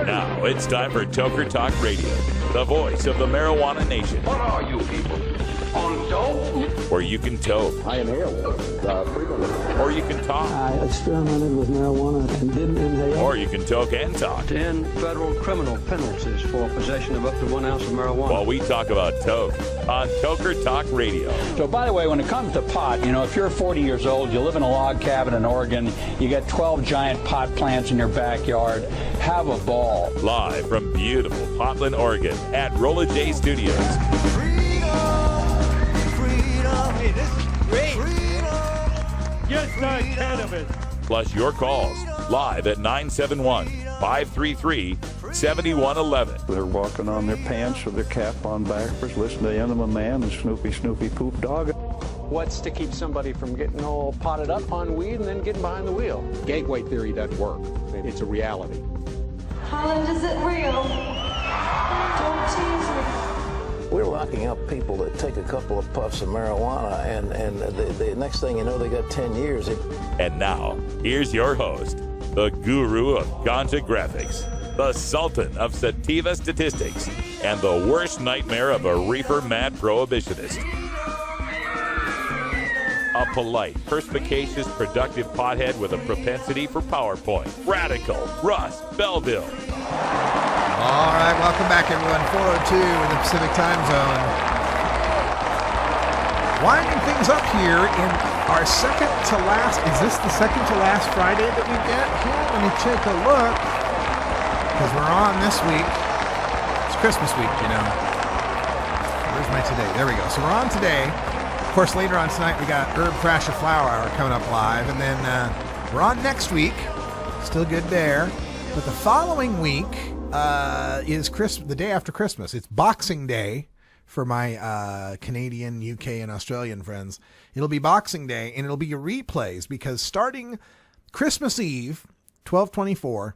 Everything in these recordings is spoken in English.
Now it's time for Toker Talk Radio, the voice of the marijuana nation. What are you people? On dope? Where you can toke. I inhale frequently. Or you can talk. I experimented with marijuana and didn't inhale. Or you can toke and talk. 10 federal criminal penalties for possession of up to 1 ounce of marijuana. While we talk about toke on Toker Talk Radio. So, by the way, when it comes to pot, if you're 40 years old, you live in a log cabin in Oregon, you got 12 giant pot plants in your backyard, have a ball. Live from beautiful Portland, Oregon at Rolla J Studios. Hey, this is great. Just like cannabis. Plus your calls live at 971-533-7111. They're walking on their pants with their cap on backwards, listening to Enema Man and Snoopy Poop Dog. What's to keep somebody from getting all potted up on weed and then getting behind the wheel? Gateway theory doesn't work. It's a reality. Holland, is it real? Don't tease me. We're locking up people that take a couple of puffs of marijuana, and the next thing you know, they got 10 years. And now, here's your host, the guru of ganja graphics, the sultan of sativa statistics, and the worst nightmare of a reefer mad prohibitionist. A polite, perspicacious, productive pothead with a propensity for PowerPoint. Radical Russ Belville. All right, welcome back, everyone. 4:02 in the Pacific Time Zone. Winding things up here in our second to last. Is this the second to last Friday that we get here? Let me take a look, because we're on this week. It's Christmas week, Where's my today? There we go. So we're on today. Of course, later on tonight, we got Herb Thrasher Flower Hour coming up live. And then we're on next week. Still good there. But the following week is the day after Christmas. It's Boxing Day for my Canadian, UK, and Australian friends. It'll be Boxing Day, and it'll be replays, because starting Christmas Eve, 12/24,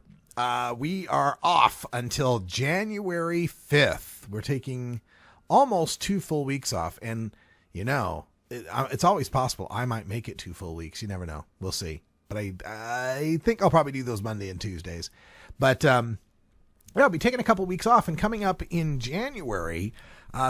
we are off until January 5th. We're taking almost 2 full weeks off, and it's always possible I might make it 2 full weeks. You never know. We'll see. But I think I'll probably do those Monday and Tuesdays. But I'll be taking a couple weeks off, and coming up in January,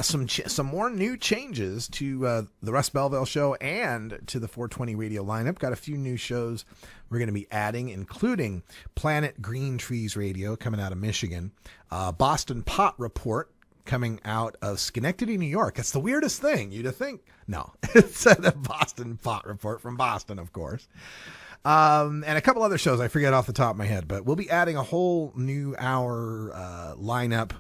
some more new changes to the Russ Belville Show and to the 420 radio lineup. Got a few new shows we're going to be adding, including Planet Green Trees Radio coming out of Michigan, Boston Pot Report coming out of Schenectady, New York. It's the weirdest thing. You'd think. No, it's the Boston Pot Report from Boston, of course. And a couple other shows I forget off the top of my head, but we'll be adding a whole new hour lineup,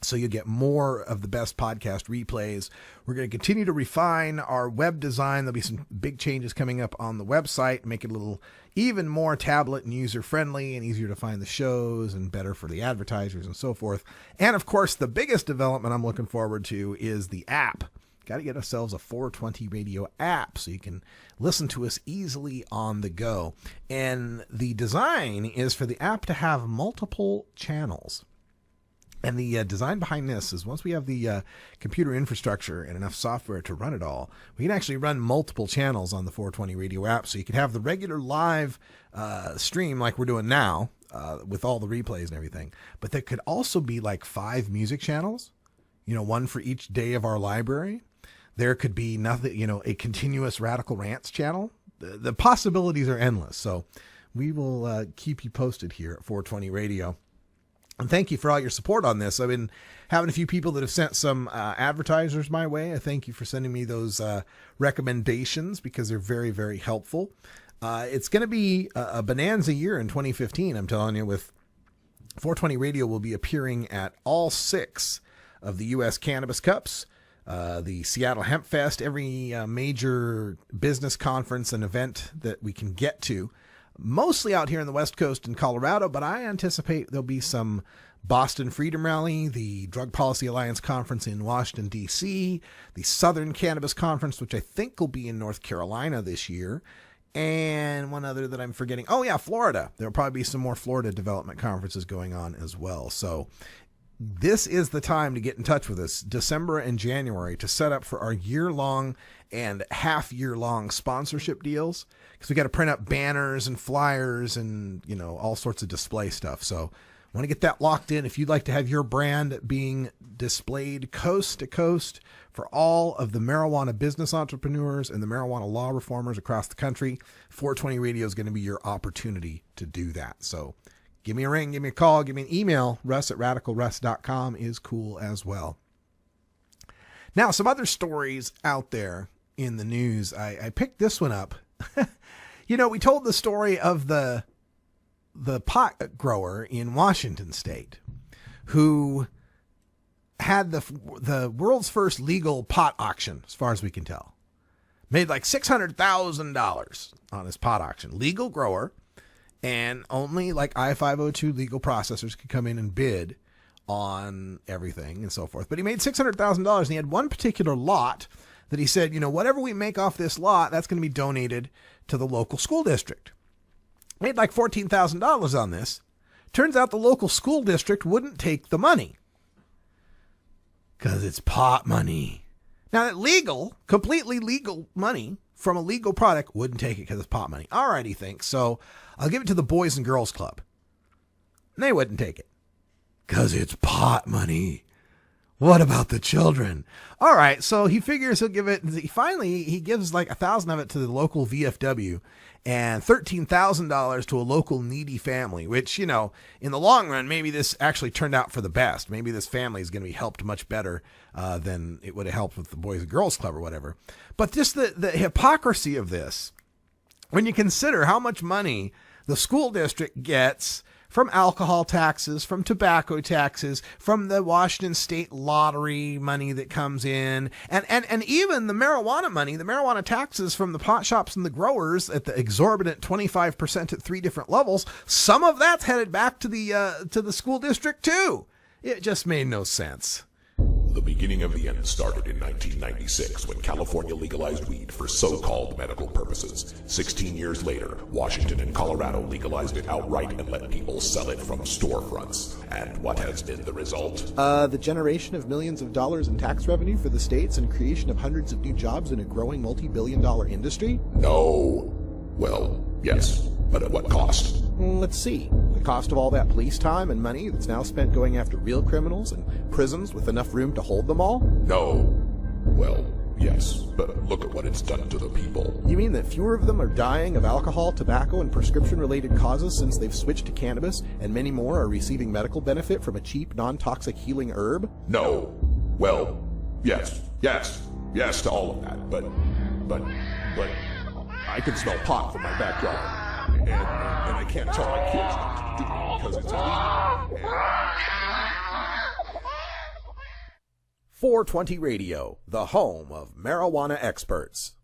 so you'll get more of the best podcast replays. We're going to continue to refine our web design. There'll be some big changes coming up on the website, make it a little even more tablet and user-friendly and easier to find the shows and better for the advertisers and so forth. And, of course, the biggest development I'm looking forward to is the app. Got to get ourselves a 420 radio app so you can listen to us easily on the go. And the design is for the app to have multiple channels. And the design behind this is, once we have the computer infrastructure and enough software to run it all, we can actually run multiple channels on the 420 radio app. So you can have the regular live stream like we're doing now with all the replays and everything. But there could also be like 5 music channels, one for each day of our library. There could be a continuous Radical Rants channel. The possibilities are endless. So we will keep you posted here at 420 Radio. And thank you for all your support on this. I've been having a few people that have sent some advertisers my way. I thank you for sending me those recommendations, because they're very, very helpful. It's going to be a bonanza year in 2015, I'm telling you, with 420 Radio will be appearing at all 6 of the U.S. Cannabis Cups, the Seattle Hemp Fest, every major business conference and event that we can get to. Mostly out here on the West Coast in Colorado, but I anticipate there'll be some Boston Freedom Rally, the Drug Policy Alliance Conference in Washington, D.C., the Southern Cannabis Conference, which I think will be in North Carolina this year, and one other that I'm forgetting. Oh, yeah, Florida. There'll probably be some more Florida development conferences going on as well. So this is the time to get in touch with us, December and January, to set up for our year-long and half-year-long sponsorship deals, because we got to print up banners and flyers and, you know, all sorts of display stuff. So want to get that locked in. If you'd like to have your brand being displayed coast to coast for all of the marijuana business entrepreneurs and the marijuana law reformers across the country, 420 Radio is going to be your opportunity to do that. So give me a ring, give me a call, give me an email. Russ@radicalruss.com is cool as well. Now, some other stories out there in the news. I picked this one up. You know, we told the story of the pot grower in Washington state who had the world's first legal pot auction, as far as we can tell. Made like $600,000 on his pot auction. Legal grower, and only like I-502 legal processors could come in and bid on everything and so forth. But he made $600,000, and he had one particular lot that he said, you know, whatever we make off this lot, that's going to be donated to the local school district. Made like $14,000 on this. Turns out the local school district wouldn't take the money because it's pot money. Now, that legal, completely legal money from a legal product wouldn't take it because it's pot money. All right, he thinks. So I'll give it to the Boys and Girls Club. And they wouldn't take it because it's pot money. What about the children? All right, so he figures he'll give it. Finally, he gives like 1,000 of it to the local VFW and $13,000 to a local needy family, which, you know, in the long run, maybe this actually turned out for the best. Maybe this family is going to be helped much better than it would have helped with the Boys and Girls Club or whatever. But just the hypocrisy of this, when you consider how much money the school district gets from alcohol taxes, from tobacco taxes, from the Washington state lottery money that comes in, and even the marijuana money, the marijuana taxes from the pot shops and the growers at the exorbitant 25% at 3 different levels, some of that's headed back to the school district too. It just made no sense. The beginning of the end started in 1996 when California legalized weed for so-called medical purposes. 16 years later, Washington and Colorado legalized it outright and let people sell it from storefronts. And what has been the result? The generation of millions of dollars in tax revenue for the states and creation of hundreds of new jobs in a growing multi-billion-dollar industry? No. Well, yes. But at what cost? Let's see. The cost of all that police time and money that's now spent going after real criminals and prisons with enough room to hold them all? No. Well, yes, but look at what it's done to the people. You mean that fewer of them are dying of alcohol, tobacco, and prescription-related causes since they've switched to cannabis, and many more are receiving medical benefit from a cheap, non-toxic healing herb? No. Well, yes to all of that, but I can smell pot from my backyard. And I can't tell my kids not to do it because it's illegal. 420 Radio, the home of marijuana experts.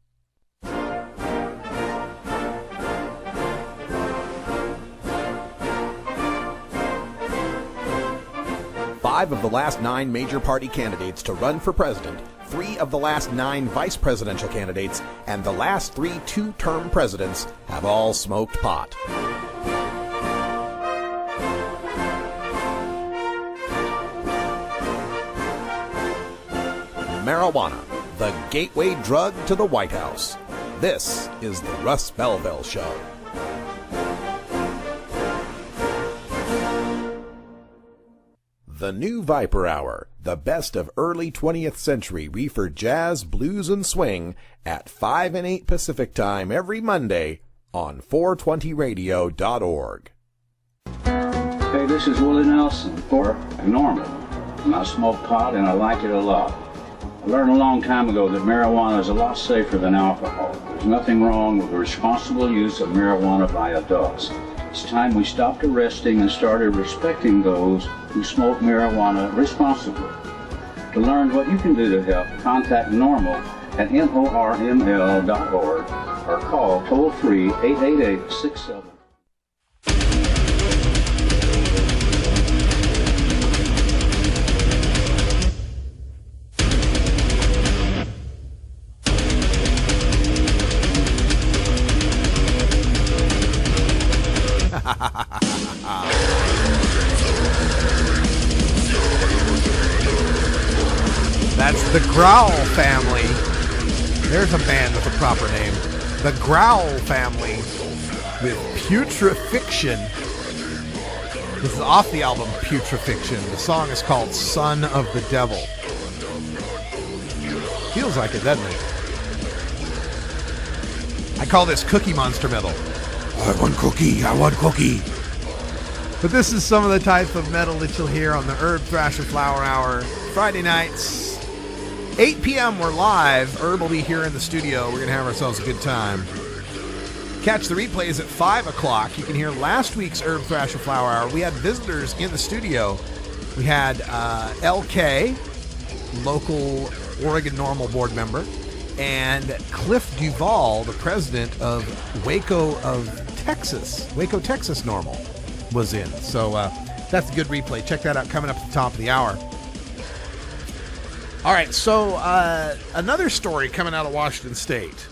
5 of the last 9 major party candidates to run for president, 3 of the last 9 vice presidential candidates, and the last 3 two-term presidents have all smoked pot. Marijuana, the gateway drug to the White House. This is the Russ Belville Show. The new Viper Hour, the best of early 20th century reefer jazz, blues, and swing at 5 and 8 Pacific Time every Monday on 420radio.org. Hey, this is Willie Nelson for Normal. And I smoke pot and I like it a lot. I learned a long time ago that marijuana is a lot safer than alcohol. There's nothing wrong with the responsible use of marijuana by adults. It's time we stopped arresting and started respecting those who smoke marijuana responsibly. To learn what you can do to help, contact NORML at NORML.org or call toll-free 888-67. That's the Growl Family. There's a band with a proper name. The Growl Family with Putrefaction. This is off the album Putrefaction. The song is called Son of the Devil. Feels like it, doesn't it? I call this Cookie Monster metal. I want cookie. But this is some of the type of metal that you'll hear on the Herb Thrasher Flower Hour. Friday nights, 8 p.m. we're live. Herb will be here in the studio. We're going to have ourselves a good time. Catch the replays at 5 o'clock. You can hear last week's Herb Thrasher Flower Hour. We had visitors in the studio. We had LK, local Oregon Normal board member, and Cliff Duvall, the president of Waco, Texas Normal, was in. So that's a good replay. Check that out coming up at the top of the hour. All right, so another story coming out of Washington State.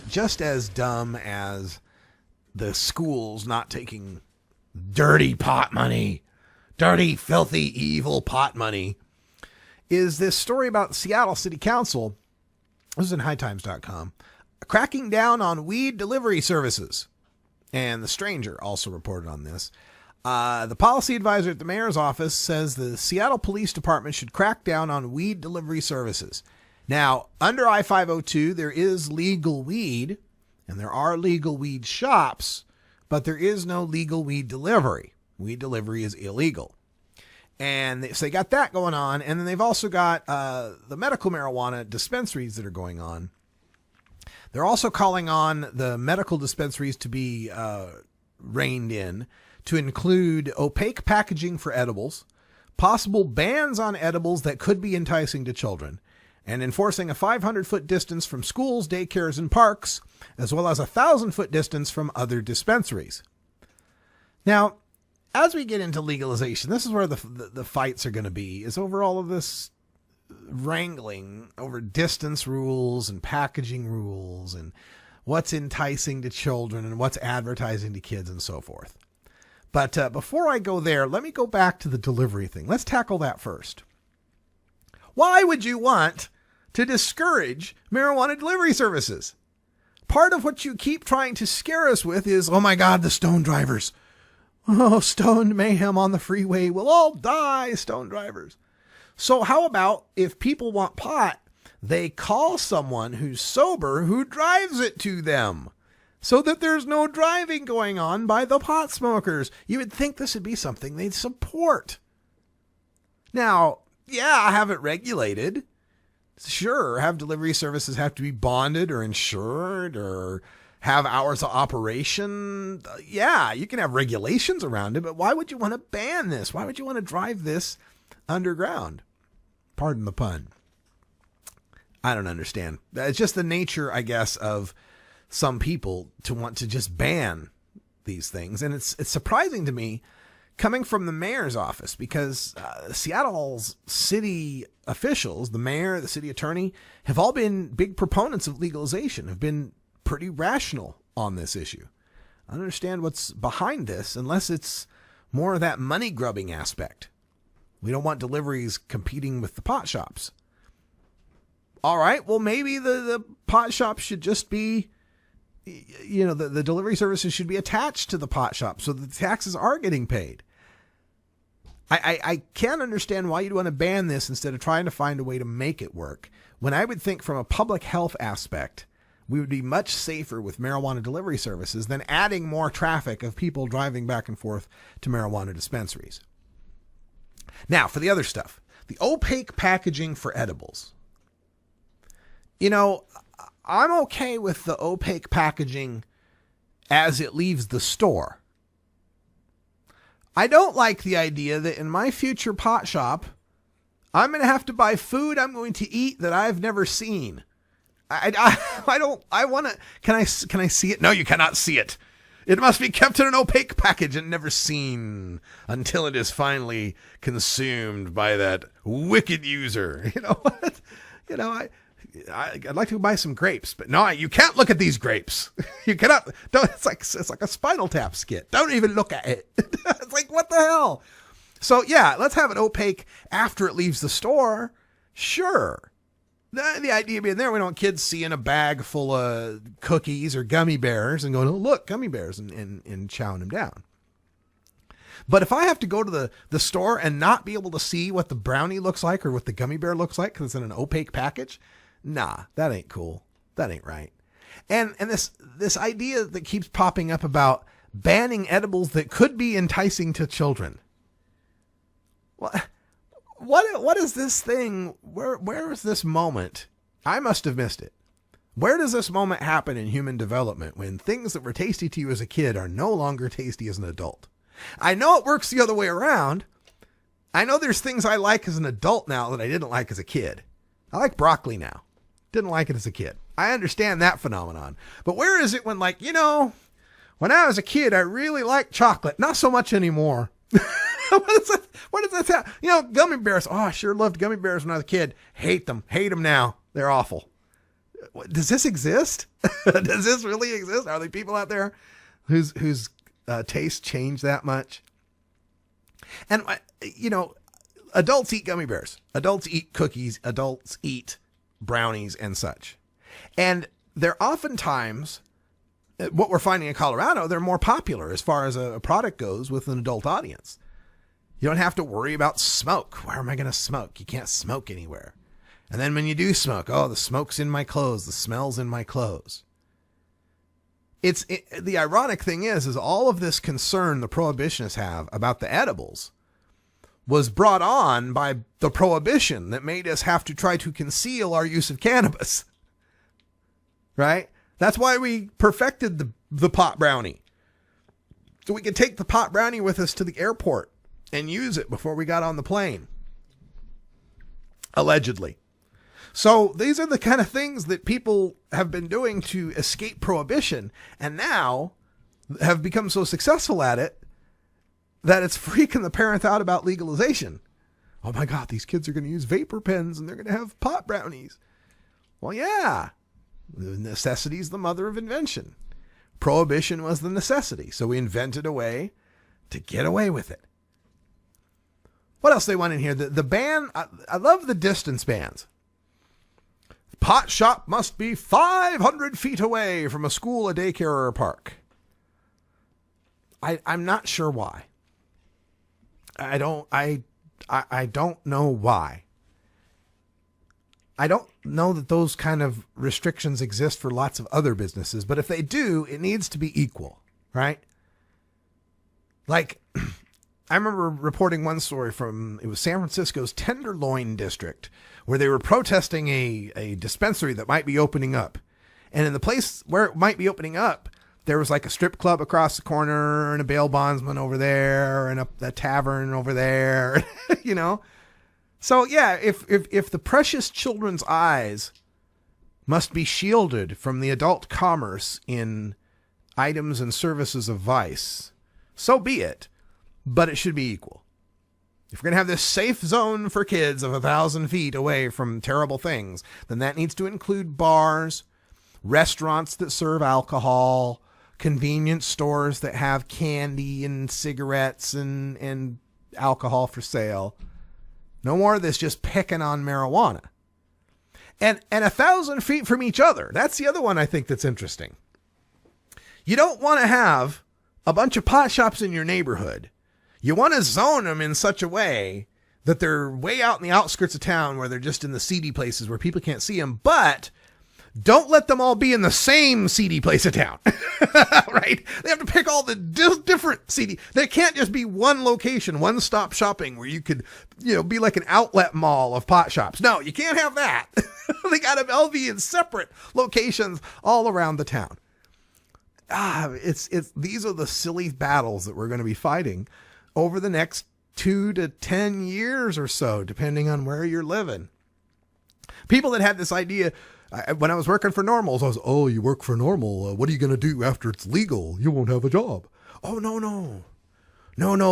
Just as dumb as the schools not taking dirty pot money, dirty, filthy, evil pot money, is this story about Seattle City Council. This is in hightimes.com. Cracking down on weed delivery services. And The Stranger also reported on this. The policy advisor at the mayor's office says the Seattle Police Department should crack down on weed delivery services. Now, under I-502, there is legal weed, and there are legal weed shops, but there is no legal weed delivery. Weed delivery is illegal. And so they got that going on, and then they've also got the medical marijuana dispensaries that are going on. They're also calling on the medical dispensaries to be reined in, to include opaque packaging for edibles, possible bans on edibles that could be enticing to children, and enforcing a 500-foot distance from schools, daycares, and parks, as well as a 1,000-foot distance from other dispensaries. Now, as we get into legalization, this is where the fights are going to be, is over all of this wrangling over distance rules and packaging rules and what's enticing to children and what's advertising to kids and so forth. But before I go there, let me go back to the delivery thing. Let's tackle that first. Why would you want to discourage marijuana delivery services? Part of what you keep trying to scare us with is, oh my God, the stone drivers. Oh, stoned mayhem on the freeway. We'll all die, stone drivers. So how about if people want pot, they call someone who's sober who drives it to them so that there's no driving going on by the pot smokers? You would think this would be something they'd support. Now, yeah, have it regulated. Sure, have delivery services have to be bonded or insured or have hours of operation. Yeah, you can have regulations around it, but why would you want to ban this? Why would you want to drive this underground? Pardon the pun. I don't understand. It's just the nature, I guess, of some people to want to just ban these things. And it's surprising to me coming from the mayor's office, because Seattle's city officials, the mayor, the city attorney, have all been big proponents of legalization, have been pretty rational on this issue. I don't understand what's behind this unless it's more of that money grubbing aspect. We don't want deliveries competing with the pot shops. All right, well, maybe the pot shops should just be, the delivery services should be attached to the pot shop so the taxes are getting paid. I can't understand why you'd want to ban this instead of trying to find a way to make it work, when I would think from a public health aspect, we would be much safer with marijuana delivery services than adding more traffic of people driving back and forth to marijuana dispensaries. Now, for the other stuff, the opaque packaging for edibles. I'm okay with the opaque packaging as it leaves the store. I don't like the idea that in my future pot shop, I'm going to have to buy food I'm going to eat that I've never seen. I want to, can I see it? No, you cannot see it. It must be kept in an opaque package and never seen until it is finally consumed by that wicked user. You know what? I'd like to buy some grapes, but no, you can't look at these grapes. You cannot. Don't. It's like a Spinal Tap skit. Don't even look at it. It's like, what the hell? So yeah, let's have it opaque after it leaves the store. Sure. The idea being there, we don't want kids seeing a bag full of cookies or gummy bears and going, oh, look, gummy bears, and chowing them down. But if I have to go to the store and not be able to see what the brownie looks like or what the gummy bear looks like because it's in an opaque package, nah, that ain't cool. That ain't right. And this idea that keeps popping up about banning edibles that could be enticing to children. What is this thing? Where is this moment? I must have missed it. Where does this moment happen in human development when things that were tasty to you as a kid are no longer tasty as an adult? I know it works the other way around. I know there's things I like as an adult now that I didn't like as a kid. I like broccoli now. Didn't like it as a kid. I understand that phenomenon. But where is it when, like, when I was a kid, I really liked chocolate. Not so much anymore. What does that sound? Gummy bears. Oh, I sure loved gummy bears when I was a kid. Hate them. Hate them now. They're awful. Does this exist? Does this really exist? Are there people out there whose taste change that much? And, adults eat gummy bears. Adults eat cookies. Adults eat brownies and such. And they're oftentimes, what we're finding in Colorado, they're more popular as far as a product goes with an adult audience. You don't have to worry about smoke. Where am I going to smoke? You can't smoke anywhere. And then when you do smoke, oh, the smoke's in my clothes. The smell's in my clothes. The ironic thing is all of this concern the prohibitionists have about the edibles was brought on by the prohibition that made us have to try to conceal our use of cannabis. Right? That's why we perfected the pot brownie. So we could take the pot brownie with us to the airport and use it before we got on the plane. Allegedly. So these are the kind of things that people have been doing to escape prohibition and now have become so successful at it that it's freaking the parents out about legalization. Oh my God, these kids are going to use vapor pens and they're going to have pot brownies. Well, yeah. Necessity is the mother of invention. Prohibition was the necessity. So we invented a way to get away with it. What else they want in here? The ban, I love the distance bans. Pot shop must be 500 feet away from a school, a daycare, or a park. I'm not sure why. I don't know why. I don't know that those kind of restrictions exist for lots of other businesses, but if they do, it needs to be equal, right? Like, I remember reporting one story it was San Francisco's Tenderloin district, where they were protesting a dispensary that might be opening up. And in the place where it might be opening up, there was like a strip club across the corner and a bail bondsman over there and a tavern over there, So yeah, if the precious children's eyes must be shielded from the adult commerce in items and services of vice, so be it, but it should be equal. If we're going to have this safe zone for kids of 1,000 feet away from terrible things, then that needs to include bars, restaurants that serve alcohol, convenience stores that have candy and cigarettes and alcohol for sale. No more of this just picking on marijuana. And 1,000 feet from each other. That's the other one I think that's interesting. You don't want to have a bunch of pot shops in your neighborhood. You want to zone them in such a way that they're way out in the outskirts of town where they're just in the seedy places where people can't see them, but don't let them all be in the same seedy place of town, right? They have to pick all the different seedy. They can't just be one location, one-stop shopping where you could, be like an outlet mall of pot shops. No, you can't have that. They got to all be in separate locations all around the town. These are the silly battles that we're going to be fighting over the next 2 to 10 years or so, depending on where you're living. People that had this idea, when I was working for Normals, I was, oh, you work for Normal. What are you going to do after it's legal? You won't have a job. Oh, no.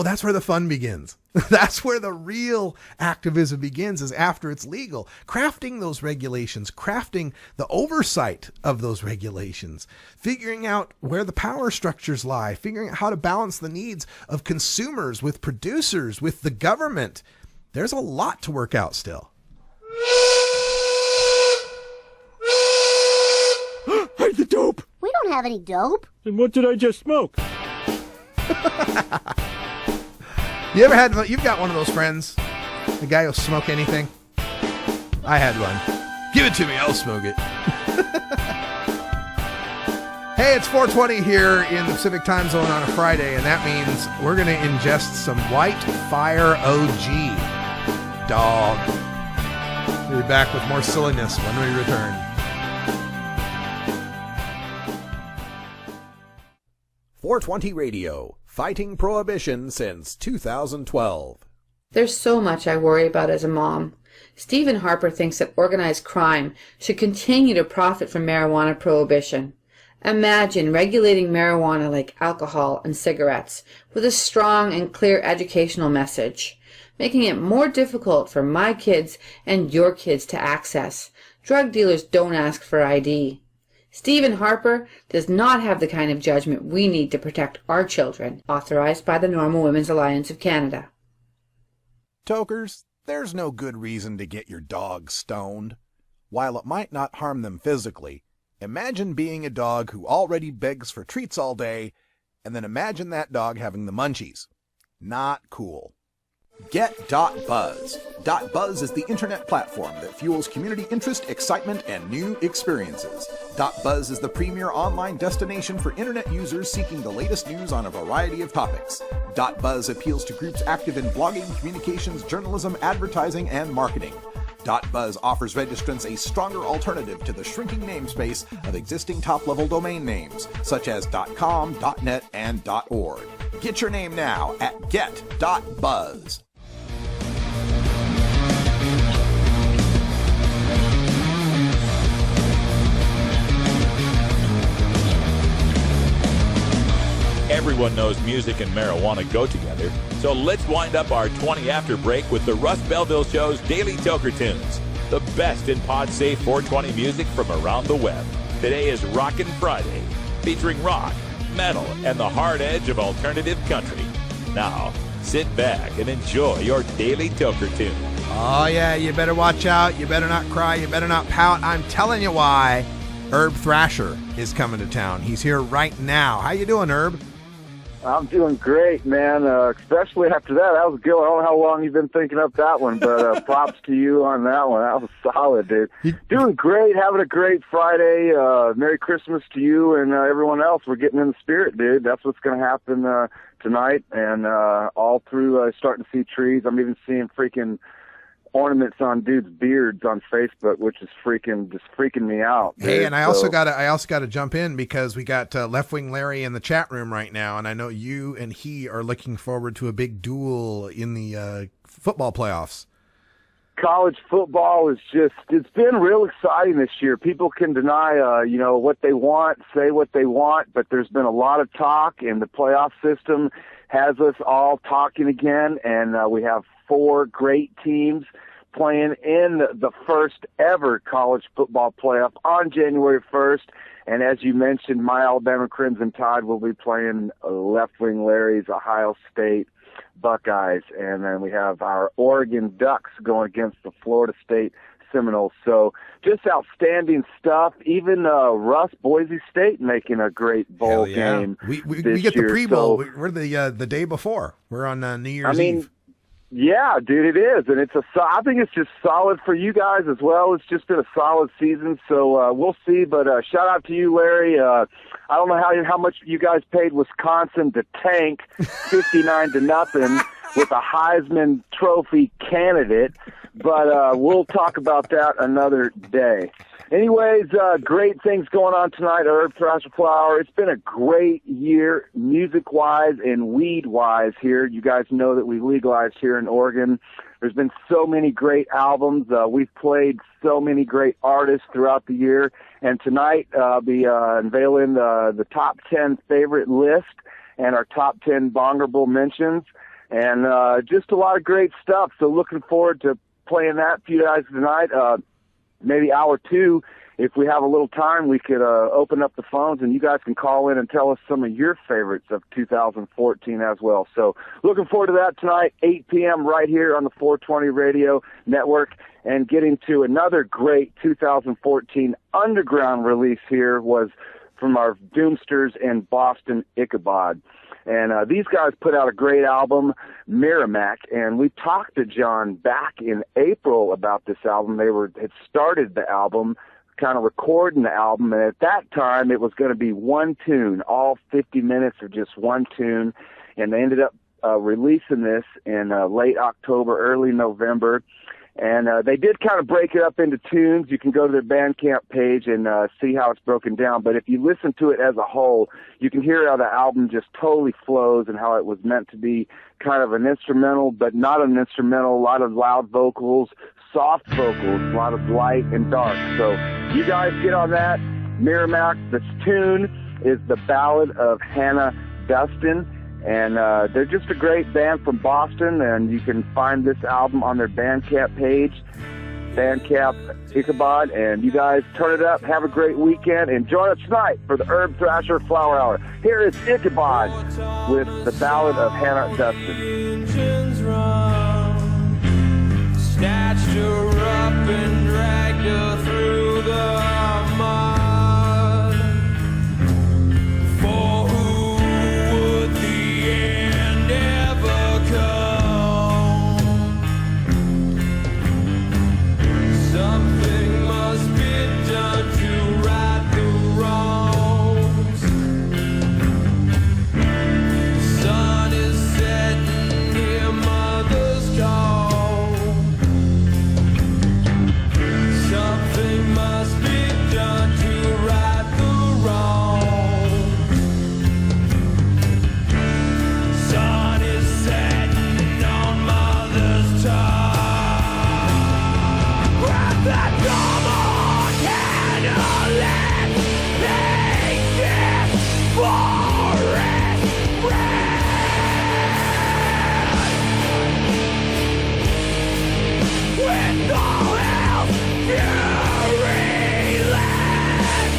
That's where the fun begins. That's where the real activism begins, is after it's legal. Crafting those regulations, crafting the oversight of those regulations, figuring out where the power structures lie, figuring out how to balance the needs of consumers with producers, with the government. There's a lot to work out still. have any dope. Then what did I just smoke? You've got one of those friends, the guy who'll smoke anything? I had one. Give it to me, I'll smoke it. Hey, it's 4:20 here in the Pacific Time Zone on a Friday, and that means we're going to ingest some White Fire OG. Dog. We'll be back with more silliness when we return. .420 Radio, fighting prohibition since 2012. There's so much I worry about as a mom. Stephen Harper thinks that organized crime should continue to profit from marijuana prohibition. Imagine regulating marijuana like alcohol and cigarettes with a strong and clear educational message, making it more difficult for my kids and your kids to access. Drug dealers don't ask for ID. Stephen Harper does not have the kind of judgment we need to protect our children, authorized by the Normal Women's Alliance of Canada. Tokers, there's no good reason to get your dog stoned. While it might not harm them physically, imagine being a dog who already begs for treats all day, and then imagine that dog having the munchies. Not cool. Get.buzz. .buzz is the internet platform that fuels community interest, excitement, and new experiences. .buzz is the premier online destination for internet users seeking the latest news on a variety of topics. .buzz appeals to groups active in blogging, communications, journalism, advertising, and marketing. .buzz offers registrants a stronger alternative to the shrinking namespace of existing top-level domain names, such as .com, .net, and .org. Get your name now at get.buzz. Everyone knows music and marijuana go together, so let's wind up our 20 after break with the Russ Belville Show's Daily Toker Tunes, the best in pod-safe 420 music from around the web. Today is Rockin' Friday, featuring rock, metal, and the hard edge of alternative country. Now, sit back and enjoy your Daily Toker Tune. Oh yeah, you better watch out, you better not cry, you better not pout. I'm telling you why. Herb Thrasher is coming to town. He's here right now. How you doing, Herb? I'm doing great, man, especially after that. That was good. I don't know how long you've been thinking up that one, but props to you on that one. That was solid, dude. Doing great, having a great Friday. Merry Christmas to you and everyone else. We're getting in the spirit, dude. That's what's going to happen tonight and all through starting to see trees. I'm even seeing freaking ornaments on dudes' beards on Facebook, which is freaking me out. Dude. Hey, and I also got to jump in because we got Left Wing Larry in the chat room right now, and I know you and he are looking forward to a big duel in the football playoffs. College football is it's been real exciting this year. People can deny, what they want, say what they want, but there's been a lot of talk, and the playoff system has us all talking again, and we have 4 great teams playing in the first ever college football playoff on January 1st. And as you mentioned, my Alabama Crimson Tide will be playing Left Wing Larry's Ohio State Buckeyes. And then we have our Oregon Ducks going against the Florida State Seminoles. So just outstanding stuff. Even Russ, Boise State making a great bowl game. We get the pre-bowl. So, we're the day before. We're on New Year's Eve. Yeah, dude, it is, and I think it's just solid for you guys as well. It's just been a solid season, so we'll see. But shout out to you, Larry. I don't know how much you guys paid Wisconsin to tank 59-0 with a Heisman Trophy candidate, but we'll talk about that another day. Anyways, great things going on tonight, Herb Thrasher Flower. It's been a great year, music-wise and weed-wise here. You guys know that we legalized here in Oregon. There's been so many great albums. We've played so many great artists throughout the year. And tonight, I'll be unveiling the top 10 favorite list and our top 10 bongerable mentions. And just a lot of great stuff. So looking forward to playing that for you guys tonight. Maybe hour 2, if we have a little time, we could open up the phones and you guys can call in and tell us some of your favorites of 2014 as well. So looking forward to that tonight, 8 p.m. right here on the 420 Radio Network. And getting to another great 2014 underground release here was from our Doomsters in Boston, Ichabod. And these guys put out a great album, Merrimack, and we talked to John back in April about this album. They had started the album, kind of recording the album, and at that time it was going to be one tune, all 50 minutes of just one tune, and they ended up releasing this in late October, early November. And they did kind of break it up into tunes. You can go to their Bandcamp page and see how it's broken down. But if you listen to it as a whole, you can hear how the album just totally flows and how it was meant to be kind of an instrumental, but not an instrumental. A lot of loud vocals, soft vocals, a lot of light and dark. So you guys get on that. Merrimack, the tune is The Ballad of Hannah Dustin. And they're just a great band from Boston, and you can find this album on their Bandcamp page, Bandcamp Ichabod. And you guys turn it up, have a great weekend, and join us tonight for the Herb Thrasher Flower Hour. Here is Ichabod with The Ballad of Hannah Dustin. Snatched her up and dragged her through the mud. For who would the end ever come? Something must be done to right the wrongs. Sun is setting, hear mother's call. Something must be done to right the wrongs. Sun is setting on mother's tongue. Grab that tomahawk and a left native forest red. With all else fury left,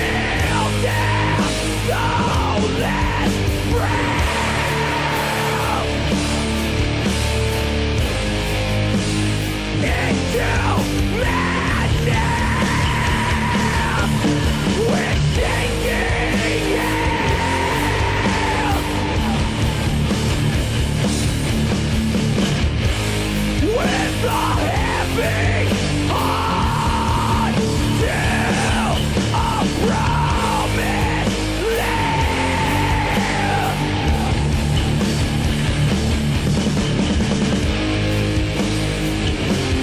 kneel down, soulless frail. Into madness, with sinking heels. With a heavy heart till a promised land.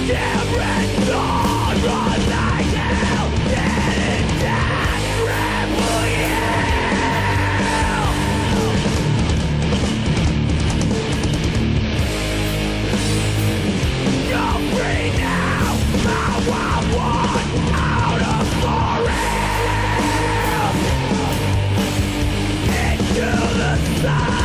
Different thought runs like hell, dead and dead, tremble You're free now, my wild one, out of forest, into the sun.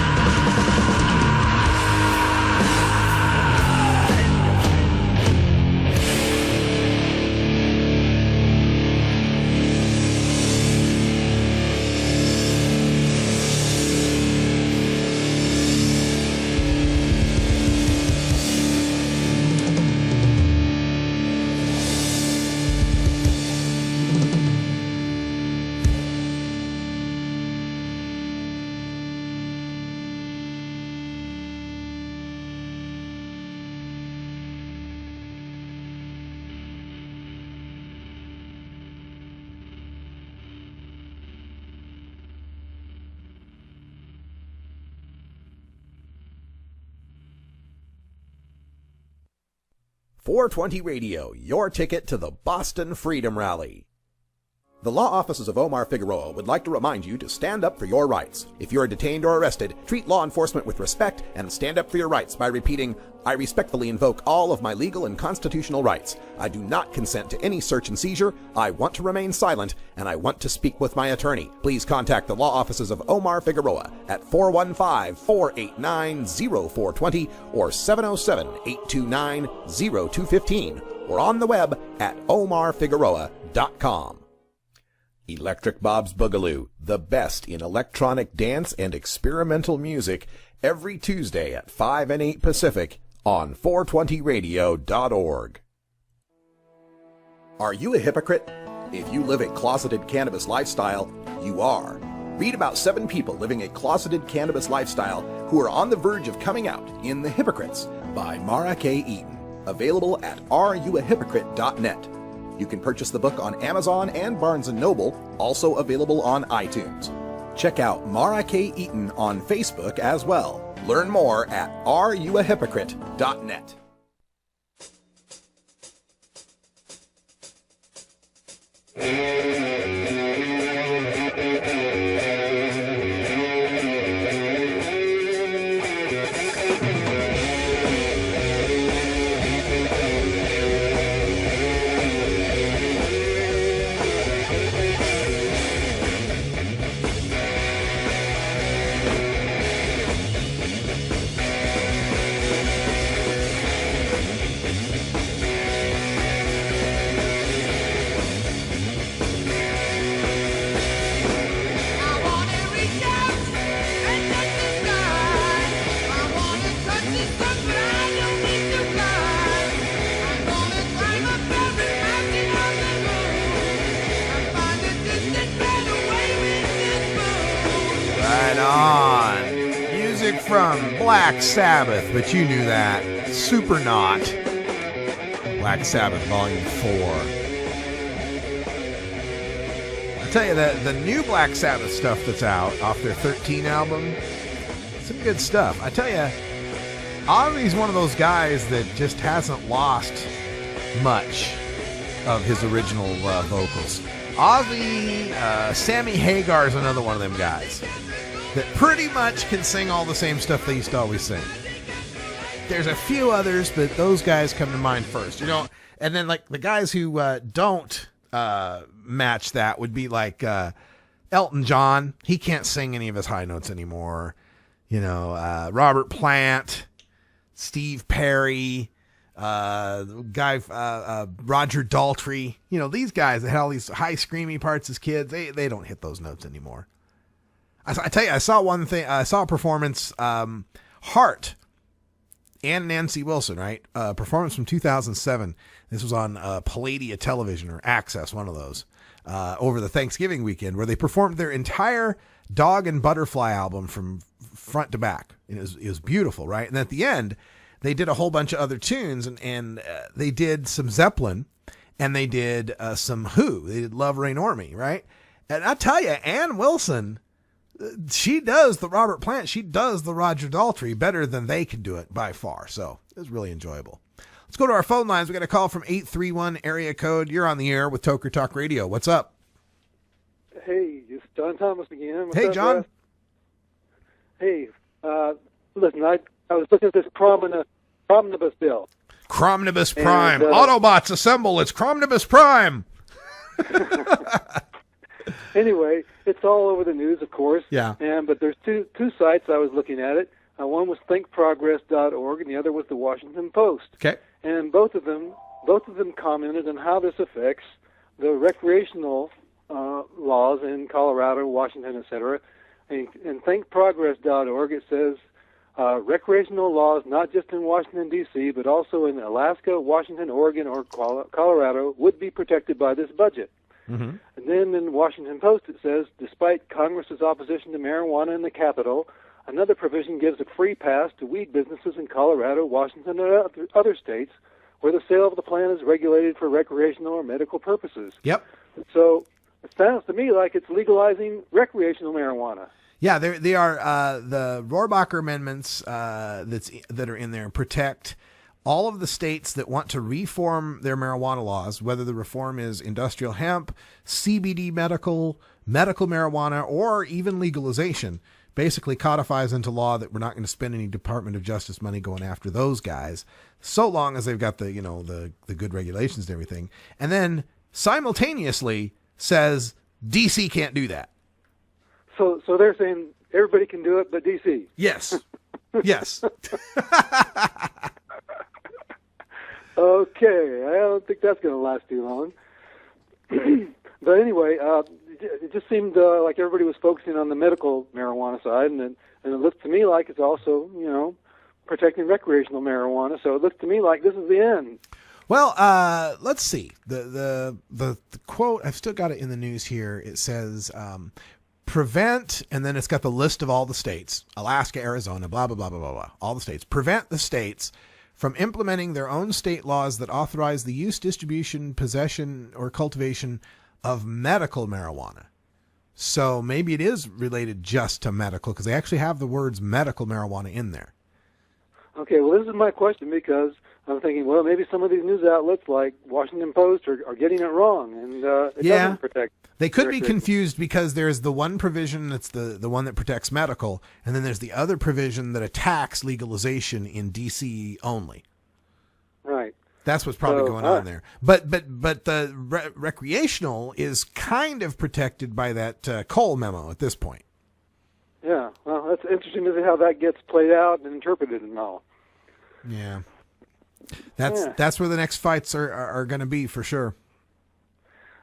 .420 Radio, your ticket to the Boston Freedom Rally. The law offices of Omar Figueroa would like to remind you to stand up for your rights. If you are detained or arrested, treat law enforcement with respect and stand up for your rights by repeating, "I respectfully invoke all of my legal and constitutional rights. I do not consent to any search and seizure. I want to remain silent, and I want to speak with my attorney." Please contact the law offices of Omar Figueroa at 415-489-0420 or 707-829-0215 or on the web at omarfigueroa.com. Electric Bob's Boogaloo, the best in electronic dance and experimental music, every Tuesday at 5 and 8 Pacific on 420radio.org. Are you a hypocrite? If you live a closeted cannabis lifestyle, you are. Read about 7 people living a closeted cannabis lifestyle who are on the verge of coming out in The Hypocrites by Mara K. Eaton. Available at areyouahypocrite.net. You can purchase the book on Amazon and Barnes & Noble, also available on iTunes. Check out Mara K. Eaton on Facebook as well. Learn more at areyouahypocrite.net. From Black Sabbath, but you knew that. Supernaut. Black Sabbath Volume 4. I'll tell you that the new Black Sabbath stuff that's out off their 13 album, some good stuff. I tell you, Ozzy's one of those guys that just hasn't lost much of his original vocals. Ozzy, Sammy Hagar's another one of them guys that pretty much can sing all the same stuff they used to always sing. There's a few others, but those guys come to mind first, you know. And then like the guys who don't match that would be like Elton John. He can't sing any of his high notes anymore. You know, Robert Plant, Steve Perry, Roger Daltrey. You know, these guys that had all these high screamy parts as kids, they don't hit those notes anymore. I tell you, I saw one thing. I saw a performance, Heart and Nancy Wilson, right? Performance from 2007. This was on Palladia Television or Access, one of those, over the Thanksgiving weekend, where they performed their entire Dog and Butterfly album from front to back. It was beautiful, right? And at the end, they did a whole bunch of other tunes, and they did some Zeppelin, and they did some Who. They did Love Reign O'er Me, right? And I tell you, Ann Wilson, she does the Robert Plant, she does the Roger Daltrey better than they can do it by far. So it was really enjoyable. Let's go to our phone lines. We got a call from 831 area code. You're on the air with Toker Talk Radio. What's up? Hey, it's John Thomas again. Hey, John. Russ? Hey, listen, I was looking at this Cromnibus bill. Cromnibus Prime. Autobots assemble. It's Cromnibus Prime. Anyway, it's all over the news, of course. Yeah. But there's two sites I was looking at it. One was thinkprogress.org, and the other was the Washington Post. Okay. And both of them commented on how this affects the recreational laws in Colorado, Washington, etc. And thinkprogress.org, it says recreational laws not just in Washington, D.C., but also in Alaska, Washington, Oregon, or Colorado would be protected by this budget. Mm-hmm. And then in the Washington Post it says, despite Congress's opposition to marijuana in the Capitol, another provision gives a free pass to weed businesses in Colorado, Washington, and other states where the sale of the plant is regulated for recreational or medical purposes. Yep. So it sounds to me like it's legalizing recreational marijuana. Yeah, they are the Rohrabacher amendments that are in there protect all of the states that want to reform their marijuana laws, whether the reform is industrial hemp, CBD medical marijuana, or even legalization, basically codifies into law that we're not going to spend any Department of Justice money going after those guys, so long as they've got the good regulations and everything. And then simultaneously says DC can't do that. So they're saying everybody can do it but DC. Yes. Yes. Okay, I don't think that's going to last too long. But anyway, it just seemed like everybody was focusing on the medical marijuana side, and it looked to me like it's also, protecting recreational marijuana. So it looks to me like this is the end. Well, let's see. The quote, I've still got it in the news here. It says, prevent, and then it's got the list of all the states, Alaska, Arizona, blah, blah, blah, blah, blah, blah, all the states. Prevent the states from implementing their own state laws that authorize the use, distribution, possession, or cultivation of medical marijuana. So maybe it is related just to medical, because they actually have the words medical marijuana in there. Okay, well, this is my question, because I'm thinking, well, maybe some of these news outlets like Washington Post are getting it wrong, and it doesn't protect. They could be confused because there's the one provision that's the one that protects medical, and then there's the other provision that attacks legalization in D.C. only. Right. That's what's probably going on there. But the recreational is kind of protected by that Cole memo at this point. Yeah, well, that's interesting to see how that gets played out and interpreted and all. Yeah. That's where the next fights are going to be for sure.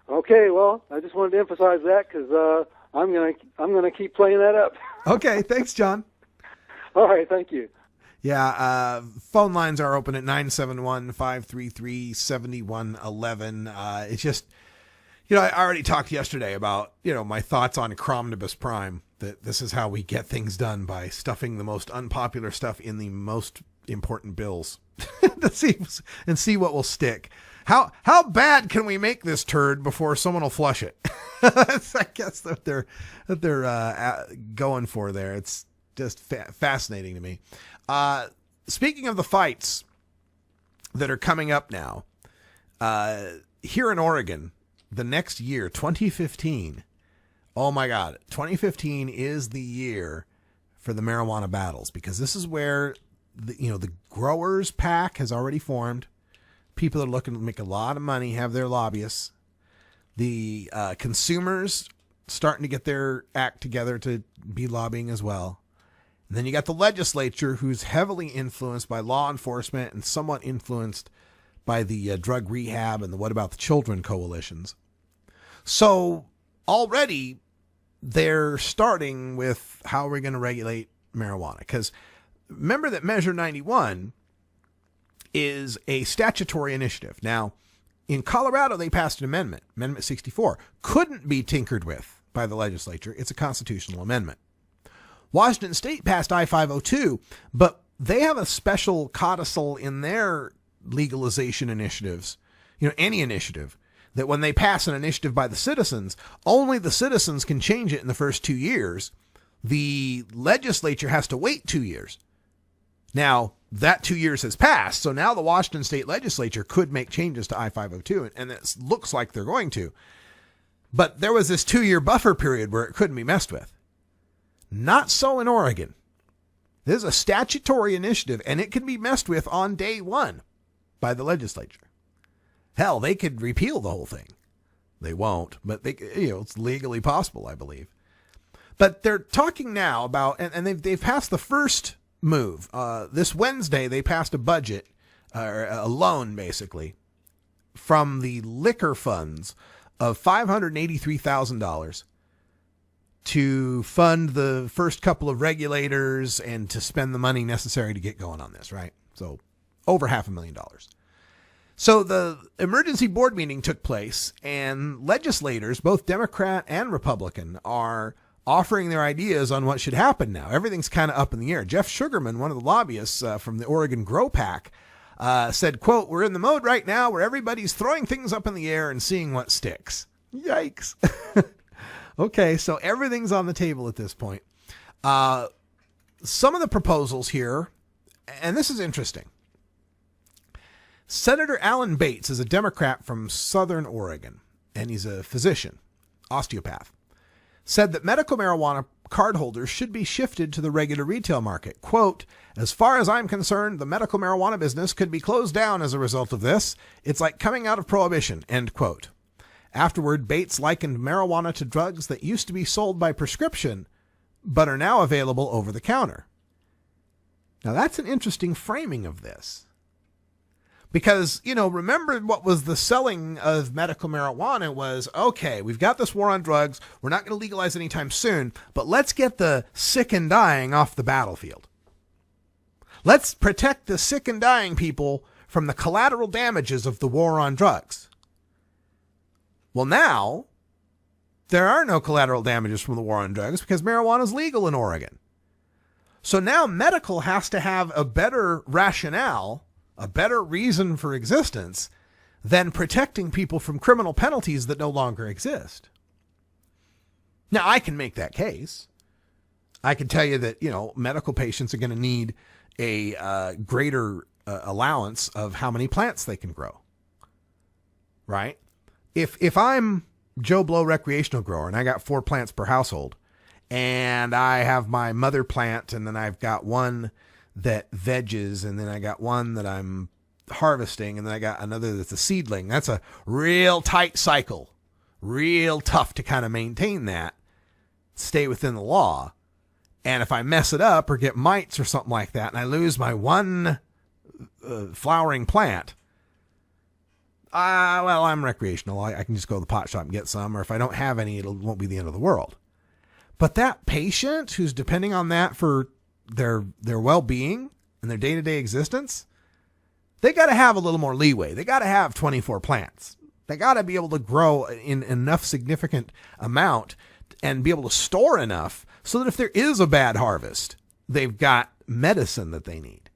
Okay, well, I just wanted to emphasize that because I'm gonna keep playing that up. Okay, thanks, John. All right, thank you. Yeah, phone lines are open at 971-533-7111. It's just, I already talked yesterday about, my thoughts on Cromnibus Prime, that this is how we get things done, by stuffing the most unpopular stuff in the most important bills to see what will stick. How bad can we make this turd before someone will flush it? That's, I guess, that they're going for there. It's just fascinating to me. Speaking of the fights that are coming up now, here in Oregon, the next year, 2015. Oh my God, 2015 is the year for the marijuana battles, because this is where the growers pack has already formed. People are looking to make a lot of money, have their lobbyists. The consumers starting to get their act together to be lobbying as well. And then you got the legislature, who's heavily influenced by law enforcement and somewhat influenced by the drug rehab and the What About the Children coalitions. So already they're starting with how we're going to regulate marijuana. Because remember that Measure 91 is a statutory initiative. Now, in Colorado, they passed an amendment, Amendment 64, couldn't be tinkered with by the legislature. It's a constitutional amendment. Washington State passed I-502, but they have a special codicil in their legalization initiatives, any initiative, that when they pass an initiative by the citizens, only the citizens can change it in the first 2 years. The legislature has to wait 2 years. Now, that 2 years has passed, so now the Washington State legislature could make changes to I-502, and it looks like they're going to. But there was this 2-year buffer period where it couldn't be messed with. Not so in Oregon. This is a statutory initiative, and it can be messed with on day one by the legislature. Hell, they could repeal the whole thing. They won't, but it's legally possible, I believe. But they're talking now about, and they've passed the first move. This Wednesday, they passed a budget, or a loan, basically, from the liquor funds of $583,000 to fund the first couple of regulators and to spend the money necessary to get going on this, right? So over $500,000. So the emergency board meeting took place, and legislators, both Democrat and Republican, are offering their ideas on what should happen now. Everything's kind of up in the air. Jeff Sugarman, one of the lobbyists from the Oregon Grow Pack, said, quote, "We're in the mode right now where everybody's throwing things up in the air and seeing what sticks." Yikes. Okay, so everything's on the table at this point. Some of the proposals here, and this is interesting. Senator Alan Bates is a Democrat from Southern Oregon, and he's a physician, osteopath, said that medical marijuana cardholders should be shifted to the regular retail market. Quote, "As far as I'm concerned, the medical marijuana business could be closed down as a result of this. It's like coming out of prohibition," end quote. Afterward, Bates likened marijuana to drugs that used to be sold by prescription, but are now available over the counter. Now that's an interesting framing of this. Because, remember what was the selling of medical marijuana was, okay, we've got this war on drugs. We're not going to legalize anytime soon, but let's get the sick and dying off the battlefield. Let's protect the sick and dying people from the collateral damages of the war on drugs. Well, now there are no collateral damages from the war on drugs because marijuana is legal in Oregon. So now medical has to have a better rationale, a better reason for existence than protecting people from criminal penalties that no longer exist. Now, I can make that case. I can tell you that, medical patients are going to need a greater allowance of how many plants they can grow. Right? If I'm Joe Blow recreational grower and I got 4 plants per household and I have my mother plant and then I've got one that veges and then I got one that I'm harvesting and then I got another that's a seedling, that's a real tight cycle. Real tough to kind of maintain that, stay within the law. And if I mess it up or get mites or something like that and I lose my one flowering plant, I'm recreational. I can just go to the pot shop and get some, or if I don't have any, it won't be the end of the world. But that patient who's depending on that for their well-being and their day-to-day existence, they got to have a little more leeway. They got to have 24 plants. They got to be able to grow in enough significant amount and be able to store enough so that if there is a bad harvest, they've got medicine that they need.